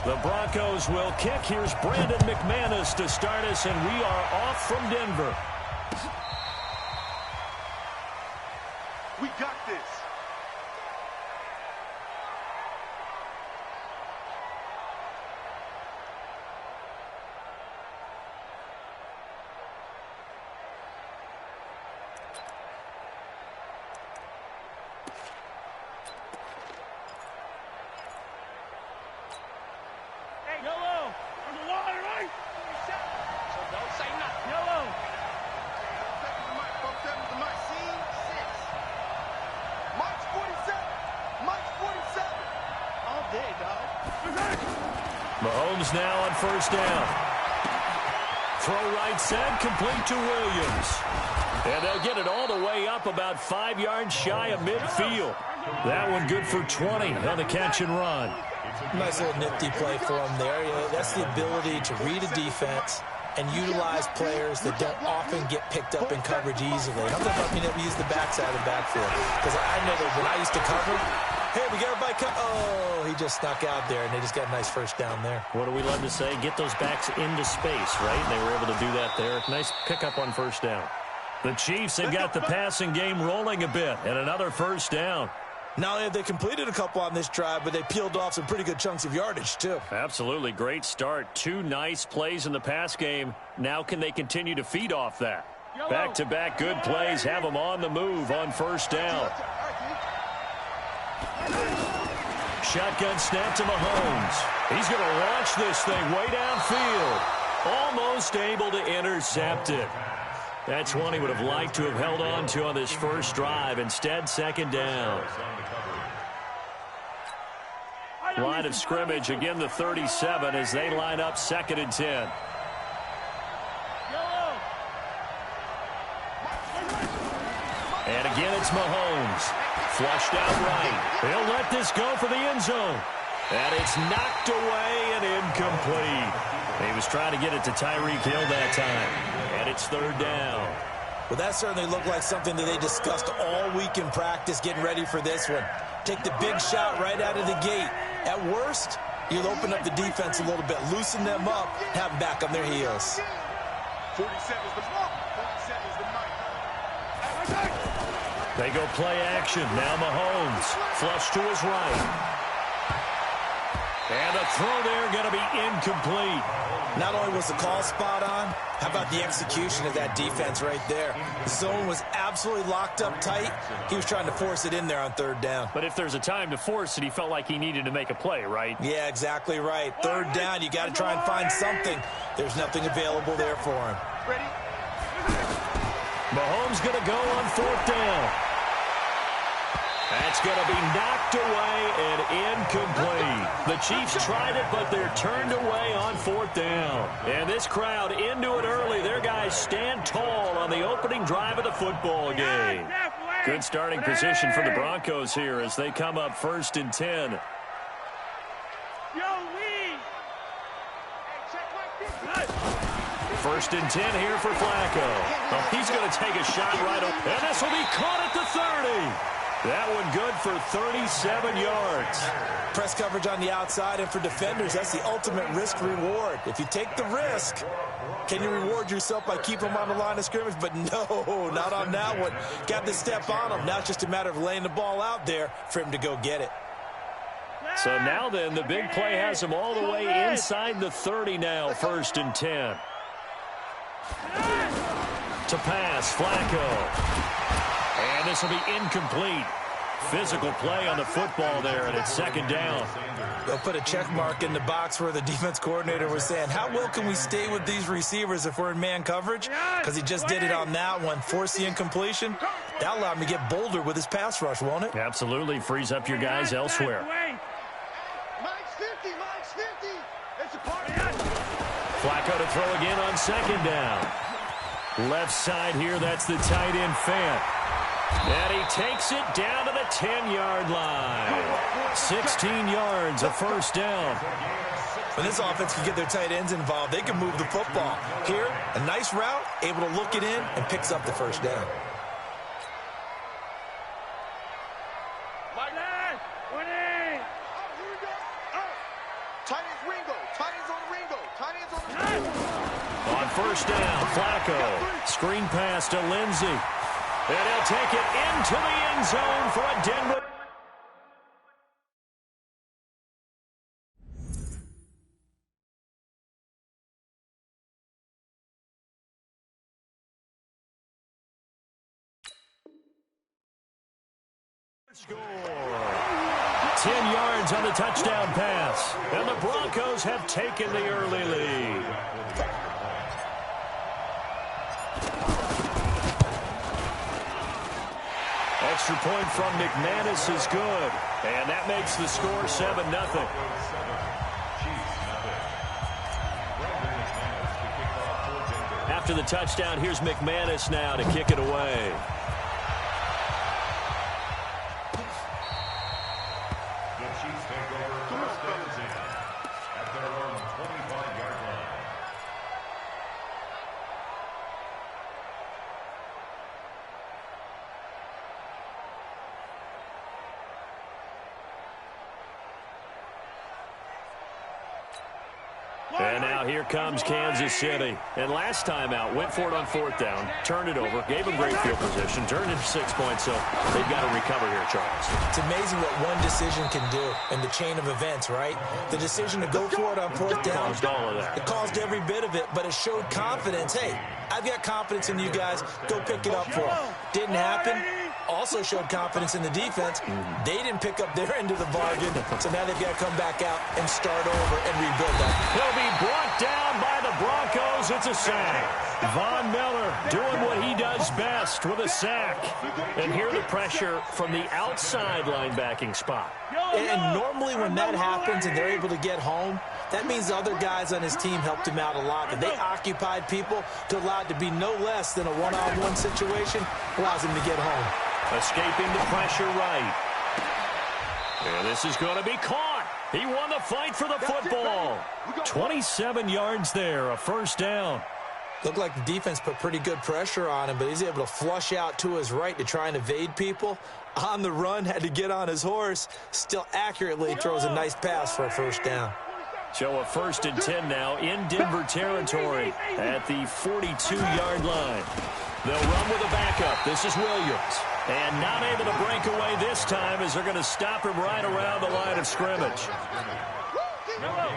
The Broncos will kick. Here's Brandon McManus to start us, and we are off from Denver. We got this. Yellow! There's a line, right? So don't say nothing. Yellow! March 47! March 47! All day, dog. Mahomes now on first down. Throw right side, complete to Williams. And they'll get it all the way up about 5 yards shy of midfield. That one good for 20 on the catch and run. Nice little nifty play for him there. That's the ability to read a defense and utilize players that don't often get picked up in coverage easily. I'm talking about being able to use the backside of the backfield. Because I know that when I used to cover, hey, we got everybody come. Oh, he just snuck out there, and they just got a nice first down there. What do we love to say? Get those backs into space, right? And they were able to do that there. Nice pickup on first down. The Chiefs have got the passing game rolling a bit, and another first down. Not only have they completed a couple on this drive, but they peeled off some pretty good chunks of yardage, too. Absolutely. Great start. 2 nice plays in the pass game. Now can they continue to feed off that? Back-to-back good plays have them on the move on first down. Shotgun snap to Mahomes. He's going to launch this thing way downfield. Almost able to intercept it. That's one he would have liked to have held on to on this first drive. Instead, second down. Line of scrimmage, again the 37 as they line up 2nd and 10. And again, it's Mahomes. Flushed out right. He'll let this go for the end zone. And it's knocked away and incomplete. He was trying to get it to Tyreek Hill that time. And it's 3rd down. Well, that certainly looked like something that they discussed all week in practice, getting ready for this one. Take the big shot right out of the gate. At worst, you'll open up the defense a little bit, loosen them up, have them back on their heels. 47 is the mark. 47 is the night. They go play action. Now Mahomes. Flush to his right. And a throw there going to be incomplete. Not only was the call spot on, how about the execution of that defense right there? The zone was absolutely locked up tight. He was trying to force it in there on 3rd down. But if there's a time to force it, he felt like he needed to make a play, right? Yeah, exactly right. 3rd down, you got to try and find something. There's nothing available there for him. Ready? Mahomes going to go on 4th down. That's going to be knocked away and incomplete. The Chiefs tried it, but they're turned away on 4th down. And this crowd into it early. Their guys stand tall on the opening drive of the football game. Good starting position for the Broncos here as they come up 1st and 10. First and 10 here for Flacco. Oh, he's going to take a shot right up. And this will be caught at the 30. That one good for 37 yards. Press coverage on the outside, and for defenders, that's the ultimate risk-reward. If you take the risk, can you reward yourself by keeping them on the line of scrimmage? But no, not on that one. Got to step on him. Now it's just a matter of laying the ball out there for him to go get it. So now then, the big play has him all the way inside the 30 now, 1st and 10. To pass, Flacco. And this will be incomplete. Physical play on the football there, and it's 2nd down. They'll put a check mark in the box where the defense coordinator was saying, how well can we stay with these receivers if we're in man coverage? Because he just did it on that one. Force the incompletion. That'll allow him to get bolder with his pass rush, won't it? Absolutely. Frees up your guys elsewhere. Mike's 50. Mike's 50. It's a party. Flacco to throw again on 2nd down. Left side here, that's the tight end Fant. And he takes it down to the 10-yard line. 16 yards, a first down. When this offense can get their tight ends involved, they can move the football. Here, a nice route, able to look it in, and picks up the first down. Tight end wing first down. Flacco. Screen pass to Lindsey. And he'll take it into the end zone for a Denver. Score. 10 yards on the touchdown pass. And the Broncos have taken the early lead. Extra point from McManus is good. And that makes the score 7-0. After the touchdown, here's McManus now to kick it away. And now here comes Kansas City. And last time out, went for it on fourth down, turned it over, gave them great field position, turned it 6 points, so they've got to recover here, Charles. It's amazing what one decision can do in the chain of events, right? The decision to go for it on fourth down. Caused all of that. It caused every bit of it, but it showed confidence. Hey, I've got confidence in you guys. Go pick it up for them. Didn't happen. Also showed confidence in the defense. They didn't pick up their end of the bargain, so now they've got to come back out and start over and rebuild that. He'll be brought down by the Broncos. It's a sack. Von Miller doing what he does best with a sack. And here the pressure from the outside linebacking spot. And normally when that happens and they're able to get home, that means the other guys on his team helped him out a lot. But they occupied people to allow it to be no less than a one-on-one situation, allows him to get home. Escaping the pressure right. And this is going to be caught. He won the fight for the football. 27 yards there, a first down. Looked like the defense put pretty good pressure on him, but he's able to flush out to his right to try and evade people. On the run, had to get on his horse. Still accurately throws a nice pass for a first down. So a 1st and 10 now in Denver territory at the 42-yard line. They'll run with a backup. This is Williams. And not able to break away this time as they're going to stop him right around the line of scrimmage.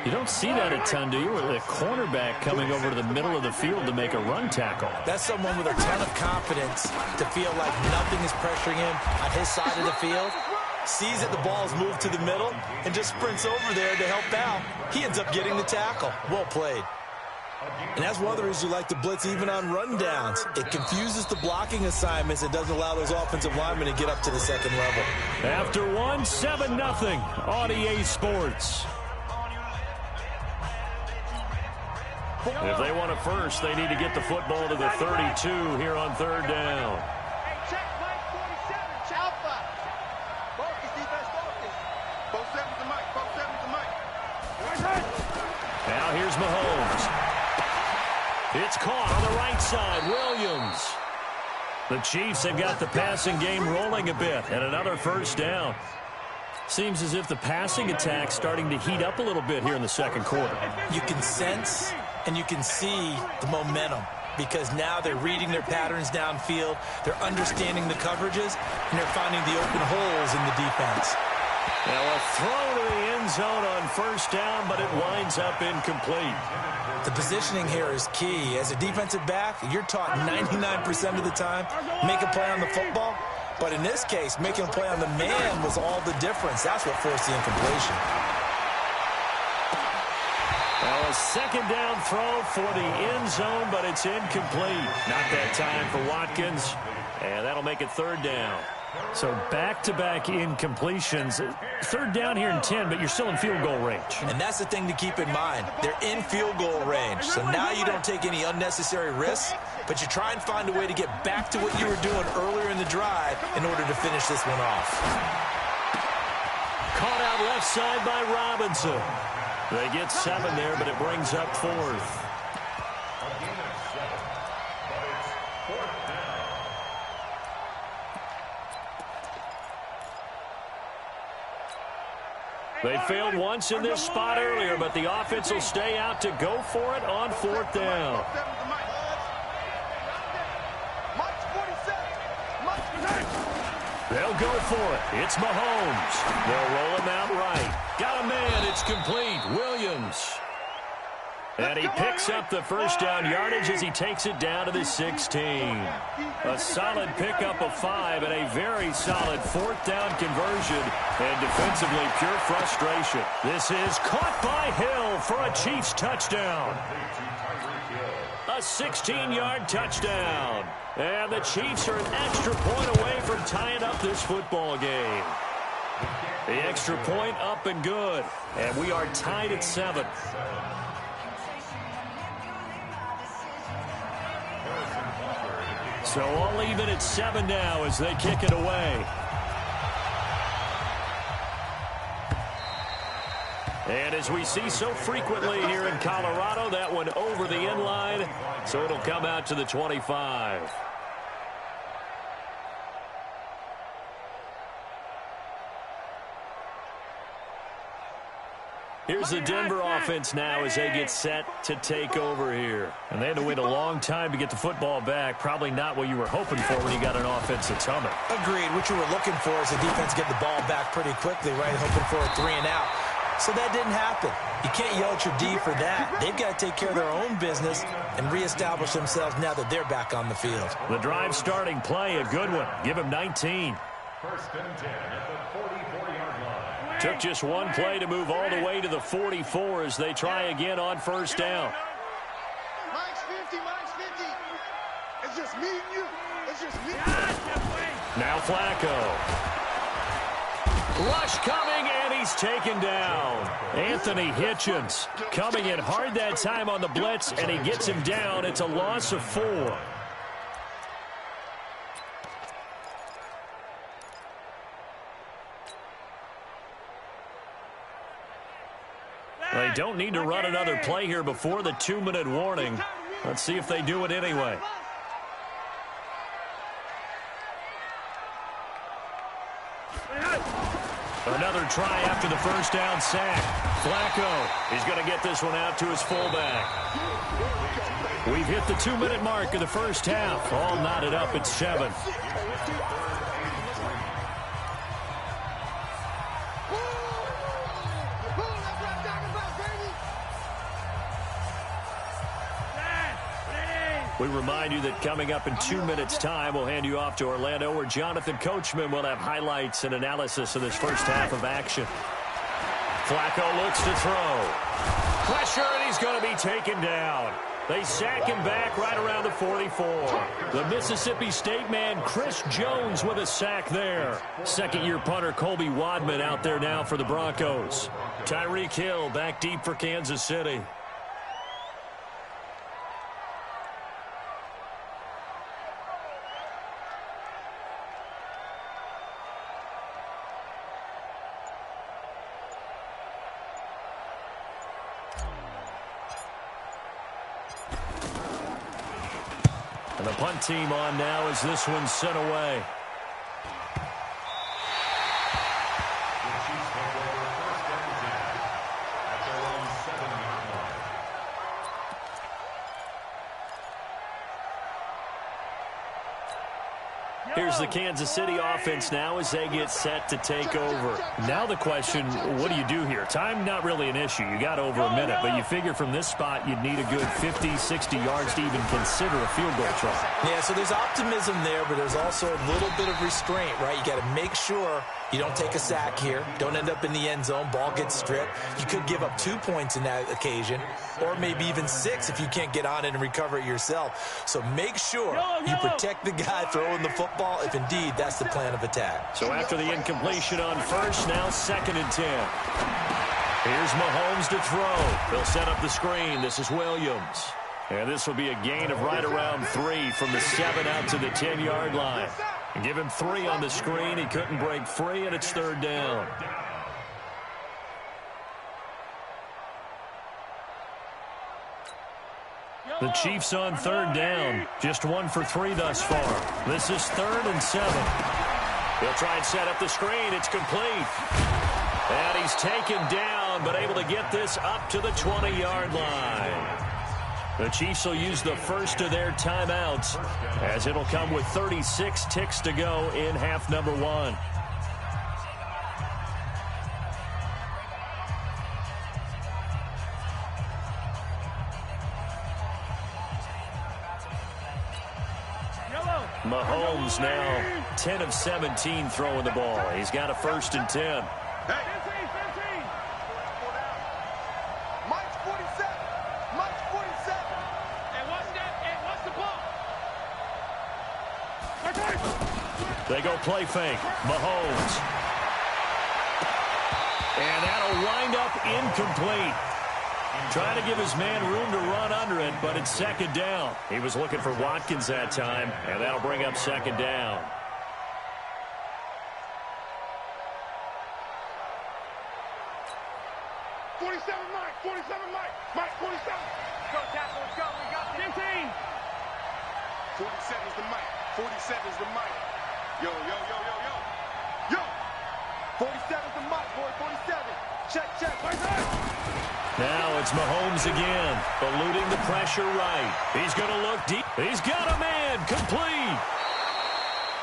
You don't see that a ton, do you? With a cornerback coming over to the middle of the field to make a run tackle. That's someone with a ton of confidence to feel like nothing is pressuring him on his side of the field. Sees that the ball's moved to the middle and just sprints over there to help out. He ends up getting the tackle. Well played. And that's one of the reasons you like to blitz even on rundowns. It confuses the blocking assignments. It doesn't allow those offensive linemen to get up to the second level. After one, 7-0 on EA Sports. If they want a first, they need to get the football to the 32 here on third down. Hey, check Mike 47. Alpha. Focus, defense, focus. Both sevens to Mike. Both sevens to Mike. Now here's Mahomes. It's caught on the right side. Williams. The Chiefs have got the passing game rolling a bit, and another first down. Seems as if the passing attack's starting to heat up a little bit here in the second quarter. You can sense and you can see the momentum because now they're reading their patterns downfield, they're understanding the coverages, and they're finding the open holes in the defense. Now a throw to the end zone on first down, but it winds up incomplete. The positioning here is key. As a defensive back, you're taught 99% of the time, make a play on the football. But in this case, making a play on the man was all the difference. That's what forced the incompletion. Well, a second down throw for the end zone, but it's incomplete. Not that time for Watkins, and that'll make it third down. So back-to-back incompletions. Third down here in 10, but you're still in field goal range. And that's the thing to keep in mind. They're in field goal range. So now you don't take any unnecessary risks, but you try and find a way to get back to what you were doing earlier in the drive in order to finish this one off. Caught out left side by Robinson. They get 7 there, but it brings up 4th. They failed once in this spot earlier, but the offense will stay out to go for it on 4th down. They'll go for it. It's Mahomes. They'll roll him out right. Got a man. It's complete. Williams. And he picks up the first down yardage as he takes it down to the 16. A solid pickup of 5 and a very solid fourth down conversion. And defensively, pure frustration. This is caught by Hill for a Chiefs touchdown. A 16-yard touchdown. And the Chiefs are an extra point away from tying up this football game. The extra point up and good. And we are tied at 7. So all even at 7 now as they kick it away. And as we see so frequently here in Colorado, that one over the end line, so it'll come out to the 25. Here's the Denver offense now as they get set to take over here. And they had to wait a long time to get the football back. Probably not what you were hoping for when you got an offense that's humming. Agreed. What you were looking for is the defense get the ball back pretty quickly, right? Hoping for a 3 and out. So that didn't happen. You can't yell at your D for that. They've got to take care of their own business and reestablish themselves now that they're back on the field. The drive starting play, a good one. Give him 19. First and 10 at the 44-yard line. Took just one play to move all the way to the 44 as they try again on first down. Mike's 50, Mike's 50. It's just me and you. It's just me. Now Flacco. Rush coming, and he's taken down. Anthony Hitchens coming in hard that time on the blitz, and he gets him down. It's a loss of 4. They don't need to run another play here before the 2-minute warning. Let's see if they do it anyway. Another try after the first down sack. Flacco is going to get this one out to his fullback. We've hit the 2-minute mark of the first half. All knotted up at 7. We remind you that coming up in 2 minutes' time, we'll hand you off to Orlando, where Jonathan Coachman will have highlights and analysis of this first half of action. Flacco looks to throw. Pressure, and he's going to be taken down. They sack him back right around the 44. The Mississippi State man, Chris Jones, with a sack there. Second-year punter Colby Wadman out there now for the Broncos. Tyreek Hill back deep for Kansas City. And the punt team on now as this one's sent away. Here's the Kansas City offense now as they get set to take over. Now the question, what do you do here? Time, not really an issue. You got over a minute, but you figure from this spot you'd need a good 50, 60 yards to even consider a field goal try. Yeah, so there's optimism there, but there's also a little bit of restraint, right? You got to make sure you don't take a sack here. Don't end up in the end zone. Ball gets stripped. You could give up 2 points in that occasion, or maybe even 6 if you can't get on it and recover it yourself. So make sure you protect the guy throwing the football, if indeed that's the plan of attack. So after the incompletion on first, now 2nd and 10. Here's Mahomes to throw. They'll set up the screen. This is Williams. And this will be a gain of right around 3 from the 7 out to the 10-yard line. And give him 3 on the screen. He couldn't break free, and it's 3rd down. The Chiefs on 3rd down. Just 1 for 3 thus far. This is 3rd and 7. They'll try and set up the screen. It's complete. And he's taken down, but able to get this up to the 20-yard line. The Chiefs will use the first of their timeouts as it'll come with 36 ticks to go in half number 1. Mahomes now 10 of 17 throwing the ball. He's got a 1st and 10. Hey. 15. Mike's 47. Mike's 47. And what's the ball? They go play fake. Mahomes. And that'll wind up incomplete. Trying to give his man room to run under it, but it's 2nd down. He was looking for Watkins that time, and that'll bring up 2nd down. Mike, 47. Go, tackle, let's go. We got 15. 47's the Mike. 47's the Mike. Yo. 47's the Mike, boy. 47. Check. Now it's Mahomes again, eluding the pressure right. He's going to look deep. He's got a man, complete.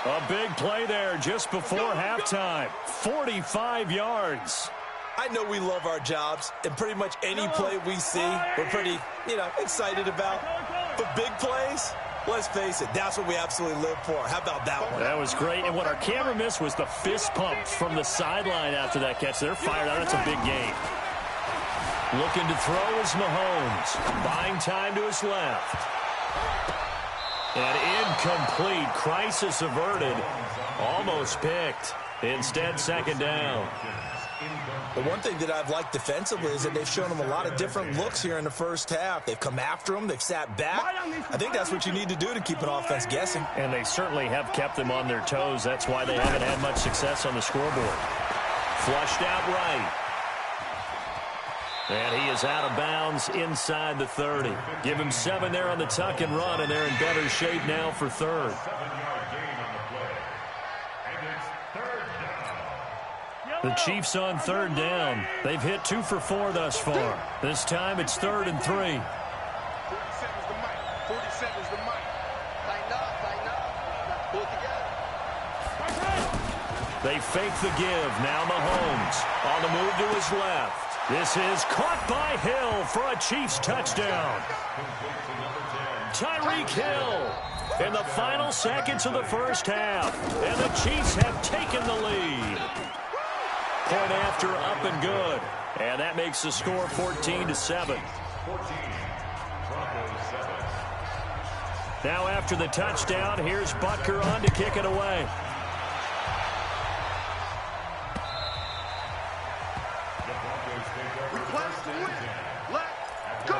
A big play there just before halftime. 45 yards. I know we love our jobs, and pretty much any play we see, we're pretty, excited about. But big plays, let's face it, that's what we absolutely live for. How about that one? That was great, and what our camera missed was the fist pump from the sideline after that catch. They're fired out. That's a big game. Looking to throw is Mahomes. Buying time to his left. And incomplete. Crisis averted. Almost picked. Instead, 2nd down. The one thing that I've liked defensively is that they've shown them a lot of different looks here in the first half. They've come after them. They've sat back. I think that's what you need to do to keep an offense guessing. And they certainly have kept them on their toes. That's why they haven't had much success on the scoreboard. Flushed out right. And he is out of bounds inside the 30. Give him 7 there on the tuck and run, and they're in better shape now for 3rd. The Chiefs on 3rd down. They've hit 2 for 4 thus far. This time it's 3rd and 3. 47's the Mike. 47's the Mike. Tighten up. Pull it together. They fake the give. Now Mahomes on the move to his left. This is caught by Hill for a Chiefs touchdown. Tyreek Hill in the final seconds of the first half. And the Chiefs have taken the lead. Point after, up and good. And that makes the score 14-7. Now after the touchdown, here's Butker on to kick it away. Request to win. Let's go.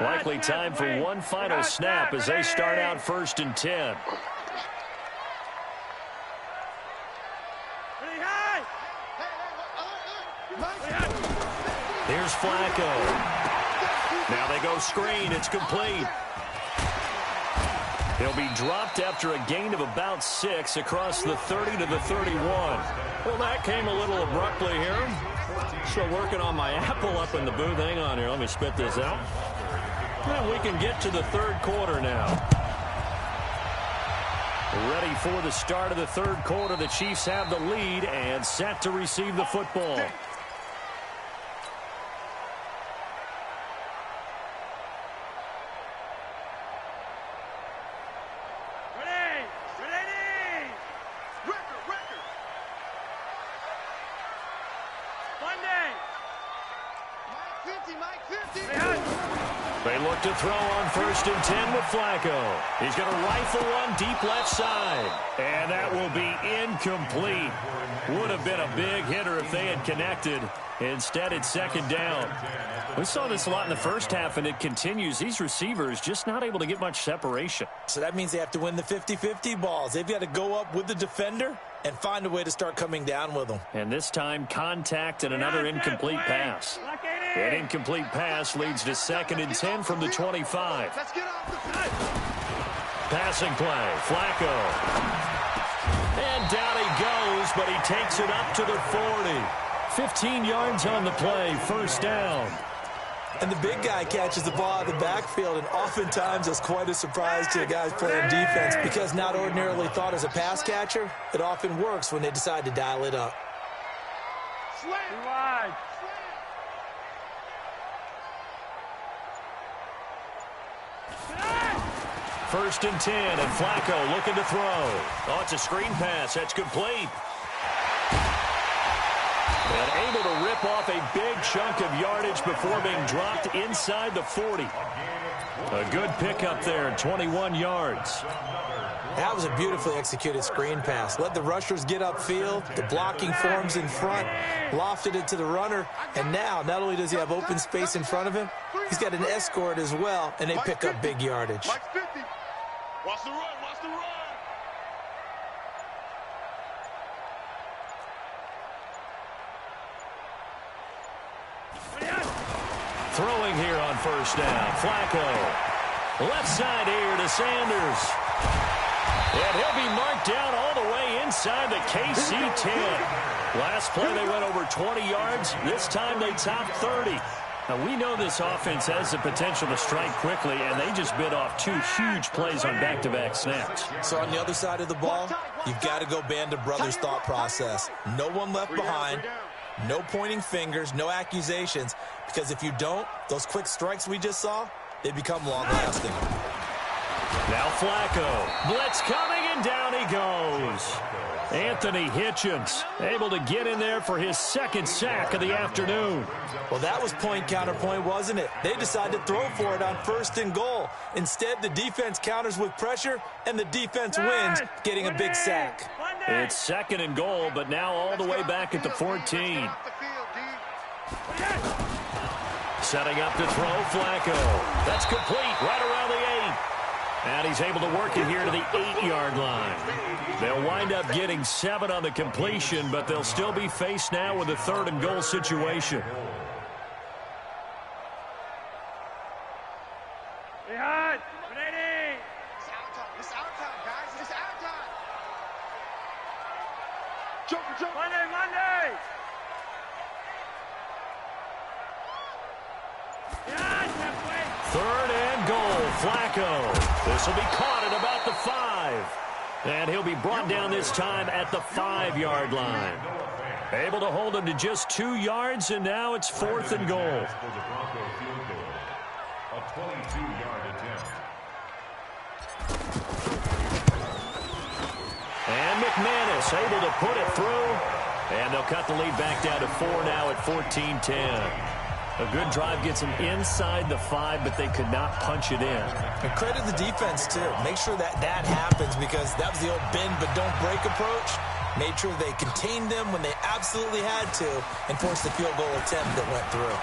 Likely time for one final snap as they start out 1st and 10. Here's Flacco. Now they go screen. It's complete. He'll be dropped after a gain of about 6 across the 30 to the 31. Well, that came a little abruptly here. Still working on my apple up in the booth. Hang on here. Let me spit this out. And we can get to the 3rd quarter now. Ready for the start of the 3rd quarter. The Chiefs have the lead and set to receive the football. They look to throw on 1st and 10 with Flacco. He's going to rifle one deep left side. And that will be incomplete. Would have been a big hitter if they had connected. Instead, it's 2nd down. We saw this a lot in the first half, and it continues. These receivers just not able to get much separation. So that means they have to win the 50-50 balls. They've got to go up with the defender and find a way to start coming down with them. And this time, contact and another incomplete pass. An incomplete pass leads to 2nd and 10 from the 25. Let's get off the field. Passing play, Flacco. And down he goes, but he takes it up to the 40. 15 yards on the play, first down. And the big guy catches the ball out of the backfield, and oftentimes it's quite a surprise to the guys playing defense because not ordinarily thought as a pass catcher, it often works when they decide to dial it up. Wide. First and 10, and Flacco looking to throw. Oh, it's a screen pass. That's complete. And able to rip off a big chunk of yardage before being dropped inside the 40. A good pickup there, 21 yards. That was a beautifully executed screen pass. Let the rushers get upfield. The blocking forms in front. Lofted it to the runner. And now, not only does he have open space in front of him, he's got an escort as well, and they pick up big yardage. Watch the run, watch the run. Throwing here on first down. Flacco. Left side here to Sanders. And he'll be marked down all the way inside the KC 10. Last play they went over 20 yards. This time they topped 30. Now, we know this offense has the potential to strike quickly, and they just bit off two huge plays on back-to-back snaps. So on the other side of the ball, you've got to go band of brothers thought process. No one left behind, no pointing fingers, no accusations, because if you don't, those quick strikes we just saw, they become long-lasting. Now Flacco. Blitz coming, and down he goes. Anthony Hitchens able to get in there for his second sack of the afternoon. Well, that was point counterpoint, wasn't it? They decided to throw for it on first and goal. Instead, the defense counters with pressure, and the defense wins, getting a big sack. It's second and goal, but now all the way back at the 14. Setting up to throw, Flacco. That's complete right around the 8. And he's able to work it here to the 8-yard line. They'll wind up getting 7 on the completion, but they'll still be faced now with a third and goal situation. Behind. Ready. It's our time, guys. It's our time. Jump. Monday. Behind. Third and goal, Flacco. This will be caught at about the 5. And he'll be brought down this time at the 5-yard line. Able to hold him to just 2 yards, and now it's fourth and goal. A 22-yard attempt. And McManus able to put it through. And they'll cut the lead back down to 4 now at 14-10. A good drive gets them inside the 5, but they could not punch it in. And credit the defense, too. Make sure that happens because that was the old bend but don't break approach. Made sure they contained them when they absolutely had to and forced the field goal attempt that went through.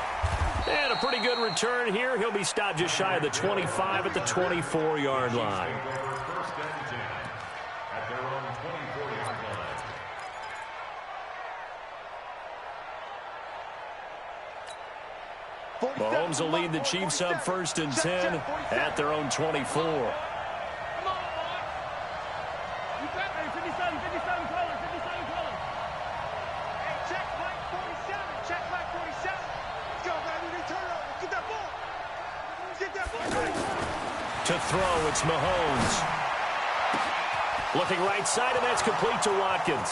And a pretty good return here. He'll be stopped just shy of the 25 at the 24-yard line. First and 10 at their own 24-yard line. Mahomes will lead the Chiefs up first and 10 at their own 24. Come on, boy. You got there. 57 colors. Hey, check flag 47. Check flag 47. Let's go, baby. We turn over. Get that ball. Get that ball. To throw, it's Mahomes. Looking right side, and that's complete to Watkins.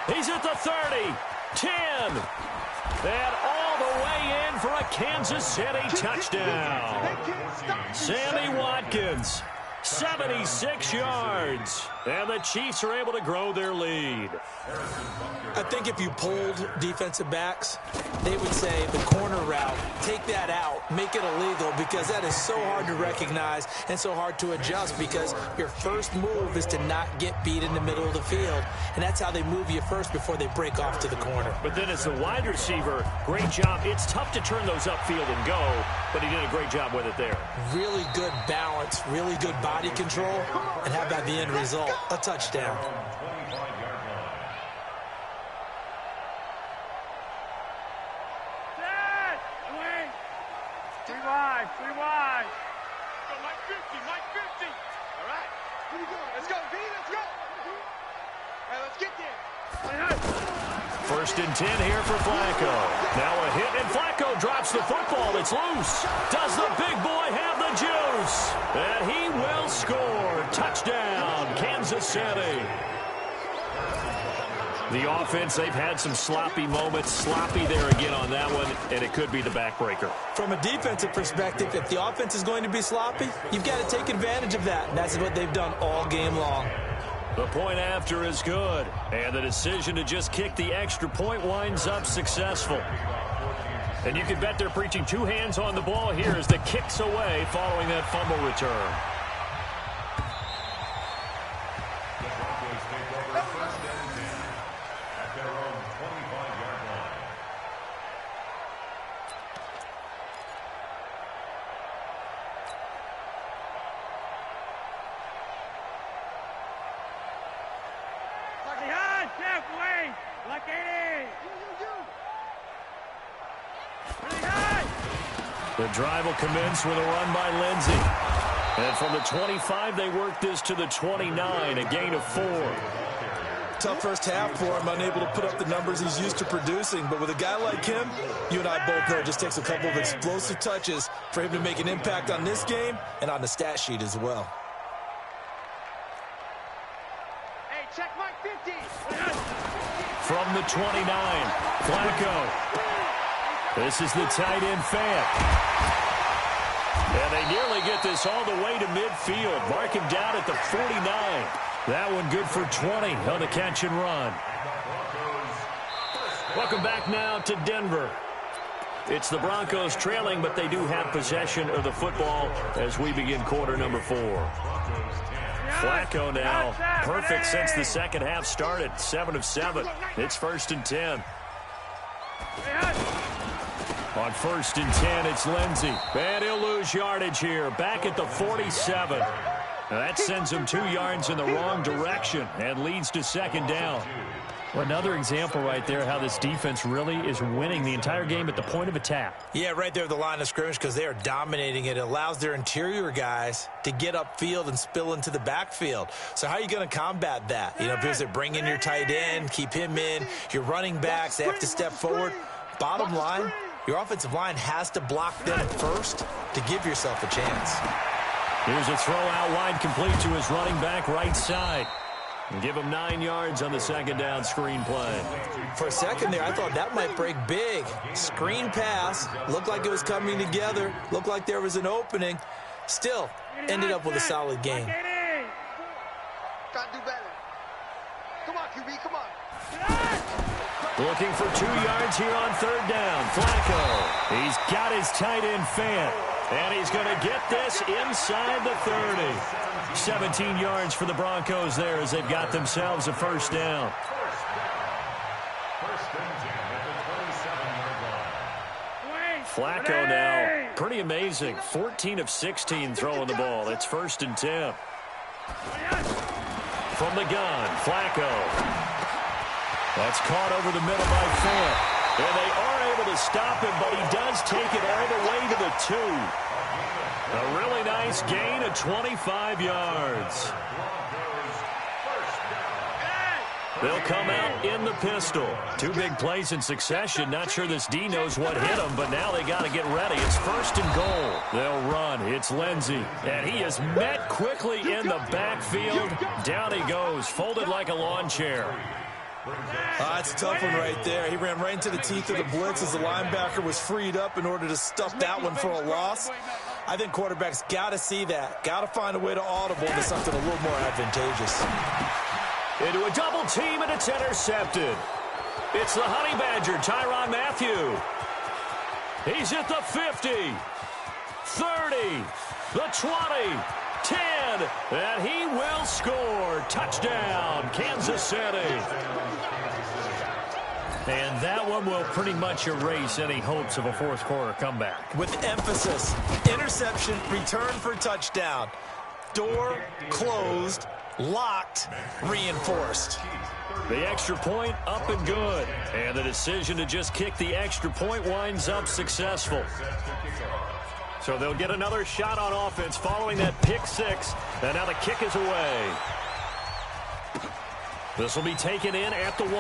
He's at the 30, 10, and all the way in for a Kansas City touchdown. Sammy Watkins, 76 yards, and the Chiefs are able to grow their lead. I think if you polled defensive backs, they would say the corner route, take that out, make it illegal because that is so hard to recognize and so hard to adjust because your first move is to not get beat in the middle of the field, and that's how they move you first before they break off to the corner. But then as the wide receiver, great job. It's tough to turn those upfield and go, but he did a great job with it there. Really good balance, really good body control, and how about the end result? A touchdown. 25-yard line. Set. Away. 3 wide. Mike 50. All right. Let's go, V. Let's go. All right, let's get there. 1st and 10 here for Flacco. Now a hit, and Flacco drops the football. It's loose. Does the big boy have the juice? And he will score. Touchdown, Kansas City. The offense, they've had some sloppy moments. Sloppy there again on that one, and it could be the backbreaker. From a defensive perspective, if the offense is going to be sloppy, you've got to take advantage of that, and that's what they've done all game long. The point after is good, and the decision to just kick the extra point winds up successful. And you can bet they're preaching 2 hands on the ball here as the kick's away following that fumble return. The drive will commence with a run by Lindsey. And from the 25, they work this to the 29, a gain of 4. Tough first half for him, unable to put up the numbers he's used to producing. But with a guy like him, you and I both know it just takes a couple of explosive touches for him to make an impact on this game and on the stat sheet as well. Hey, check Mike 50. From the 29, Flacco. This is the tight end Fant. And they nearly get this all the way to midfield. Mark him down at the 49. That one good for 20 on the catch and run. Welcome back now to Denver. It's the Broncos trailing, but they do have possession of the football as we begin quarter number 4. Flacco now perfect since the second half started. 7 of 7. It's 1st and 10. On 1st and 10, it's Lindsey. And he'll lose yardage here. Back at the 47. Now that sends him 2 yards in the wrong direction and leads to 2nd down. Well, another example right there how this defense really is winning the entire game at the point of attack. Yeah, right there at the line of scrimmage because they are dominating it. It allows their interior guys to get upfield and spill into the backfield. So how are you going to combat that? You know, because they bring in your tight end, keep him in. Your running backs, they have to step forward. Bottom line, your offensive line has to block them first to give yourself a chance. Here's a throw out wide complete to his running back right side. And give him 9 yards on the 2nd down screen play. For a second there, I thought that might break big. Screen pass. Looked like it was coming together. Looked like there was an opening. Still, ended up with a solid game. Gotta do better. Come on, QB, come on. Looking for 2 yards here on 3rd down. Flacco. He's got his tight end Fant. And he's going to get this inside the 30. 17 yards for the Broncos there as they've got themselves a 1st down. Flacco now, pretty amazing. 14 of 16 throwing the ball. It's 1st and 10. From the gun, Flacco. That's caught over the middle by Fant. And they are able to stop him, but he does take it all the way to the 2. A really nice gain of 25 yards. They'll come out in the pistol. 2 big plays in succession. Not sure this D knows what hit him, but now they got to get ready. It's 1st and goal. They'll run. It's Lindsey. And he is met quickly in the backfield. Down he goes, folded like a lawn chair. That's a tough one right there. He ran right into the teeth of the blitz as the linebacker was freed up in order to stuff that one for a loss. I think quarterbacks got to see that. Got to find a way to audible to something a little more advantageous. Into a double team, and it's intercepted. It's the Honey Badger, Tyrann Mathieu. He's at the 50, 30, the 20, 10, and he will score. Touchdown, Kansas City. And that one will pretty much erase any hopes of a 4th quarter comeback. With emphasis, interception, return for touchdown. Door closed, locked, reinforced. The extra point up and good. And the decision to just kick the extra point winds up successful. So they'll get another shot on offense following that pick six. And now the kick is away. This will be taken in at the 1.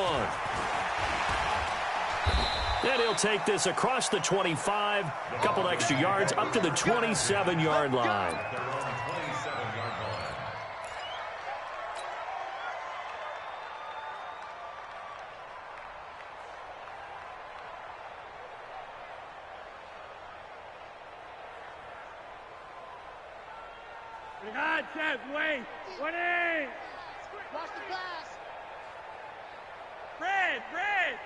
And he'll take this across the 25, a couple extra yards up to the 27-yard line. God, Jeff, wait. What is? Watch the pass. Fred. Hey,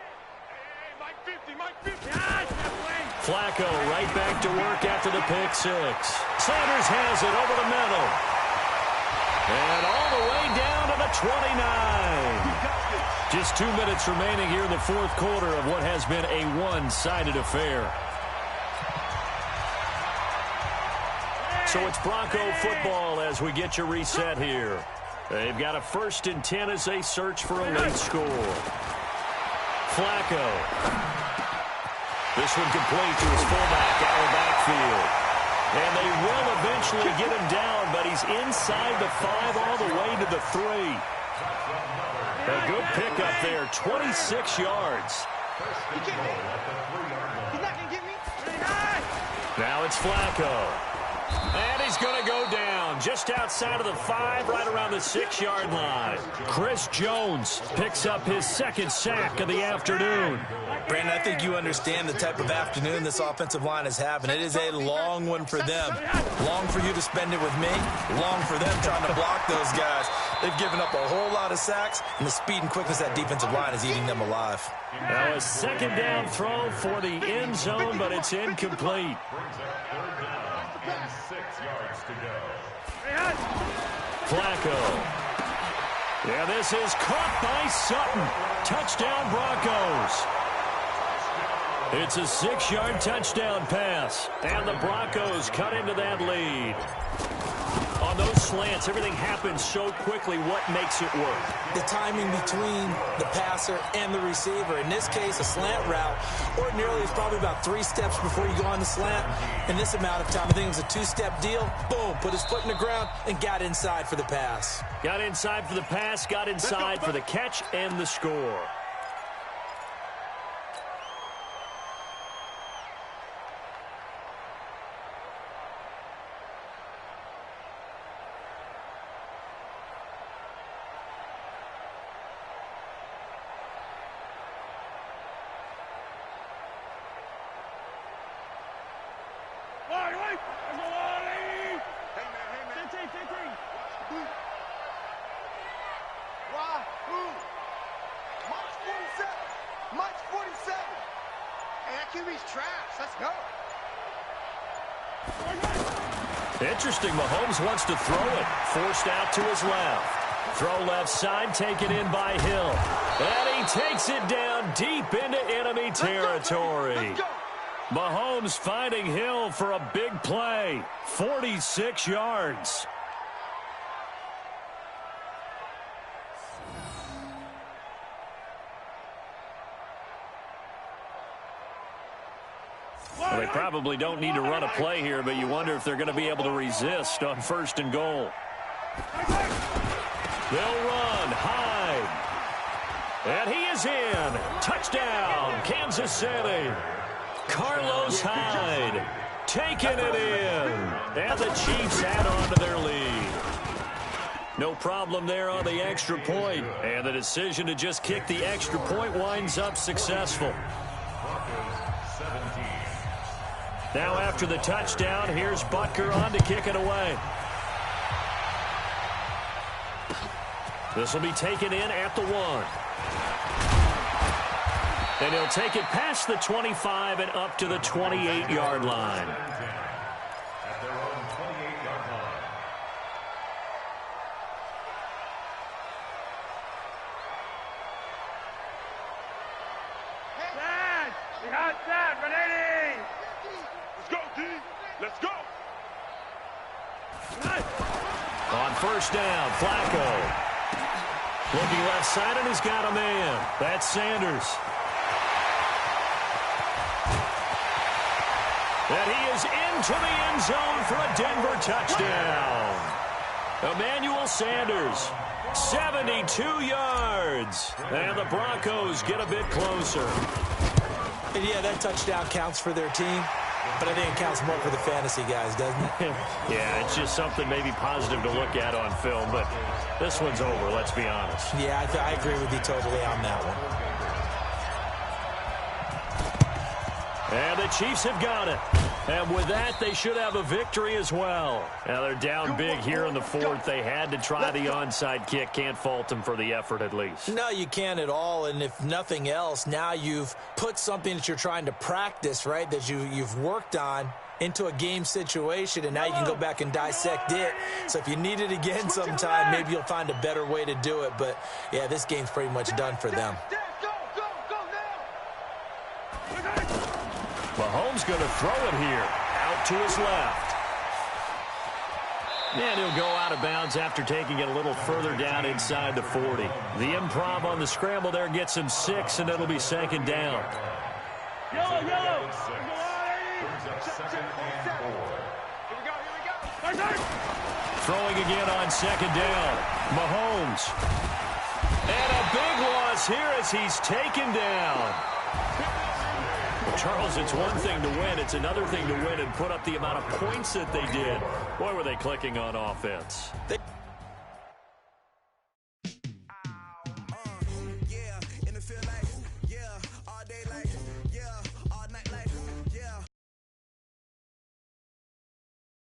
Mike 50, Mike 50. God, Jeff, wait. Flacco right back to work after the pick six. Sanders has it over the middle. And all the way down to the 29. Just 2 minutes remaining here in the fourth quarter of what has been a one-sided affair. So it's Bronco football as we get your reset here. They've got a 1st and 10 as they search for a late score. Flacco. This one complete to his fullback out of the backfield. And they will eventually get him down, but he's inside the 5 all the way to the 3. A good pickup there, 26 yards. You get me? He's not going to get me? Now it's Flacco. And he's going to go down just outside of the 5, right around the 6-yard line. Chris Jones picks up his 2nd sack of the afternoon. Brandon, I think you understand the type of afternoon this offensive line is having. It is a long one for them. Long for you to spend it with me. Long for them trying to block those guys. They've given up a whole lot of sacks, and the speed and quickness of that defensive line is eating them alive. Now a 2nd down throw for the end zone, but it's incomplete. 6 yards to go. Flacco. Yeah, this is caught by Sutton. Touchdown, Broncos. It's a 6-yard touchdown pass, and the Broncos cut into that lead. On those slants, everything happens so quickly. What makes it work? The timing between the passer and the receiver. In this case, a slant route ordinarily is probably about 3 steps before you go on the slant. In this amount of time, I think it was a 2-step deal. Boom, put his foot in the ground and got inside for the pass. Got inside for the pass, got inside for the catch and the score. Interesting, Mahomes wants to throw it. Forced out to his left. Throw left side, taken in by Hill. And he takes it down deep into enemy territory. Mahomes finding Hill for a big play. 46 yards. Well, they probably don't need to run a play here, but you wonder if they're going to be able to resist on 1st and goal. They'll run, Hyde. And he is in. Touchdown, Kansas City. Carlos Hyde taking it in. And the Chiefs add on to their lead. No problem there on the extra point. And the decision to just kick the extra point winds up successful. Now after the touchdown, here's Butker on to kick it away. This will be taken in at the 1. And he'll take it past the 25 and up to the 28-yard line. At their own 28-yard line. Dad! We got that, Benini! Let's go, D. Let's go. On 1st down, Flacco. Looking left side, and he's got a man. That's Sanders. And he is in into the end zone for a Denver touchdown. Emmanuel Sanders, 72 yards. And the Broncos get a bit closer. And yeah, that touchdown counts for their team, but I think it counts more for the fantasy guys, doesn't it? Yeah, it's just something maybe positive to look at on film, but this one's over, let's be honest. Yeah, I agree with you totally on that one. And the Chiefs have got it. And with that, they should have a victory as well. Now they're down big here in the fourth. They had to try the onside kick. Can't fault them for the effort at least. No, you can't at all. And if nothing else, now you've put something that you're trying to practice, right, that you've worked on into a game situation, and now you can go back and dissect it. So if you need it again sometime, maybe you'll find a better way to do it. But, yeah, this game's pretty much done for them. Mahomes going to throw it here, out to his left. And he'll go out of bounds after taking it a little further down inside the 40. The improv on the scramble there gets him 6, and it'll be second down. Yellow. Second and 4. Here we go. Throwing again on second down. Mahomes. And a big loss here as he's taken down. Charles, it's one thing to win. It's another thing to win and put up the amount of points that they did. Boy, were they clicking on offense. They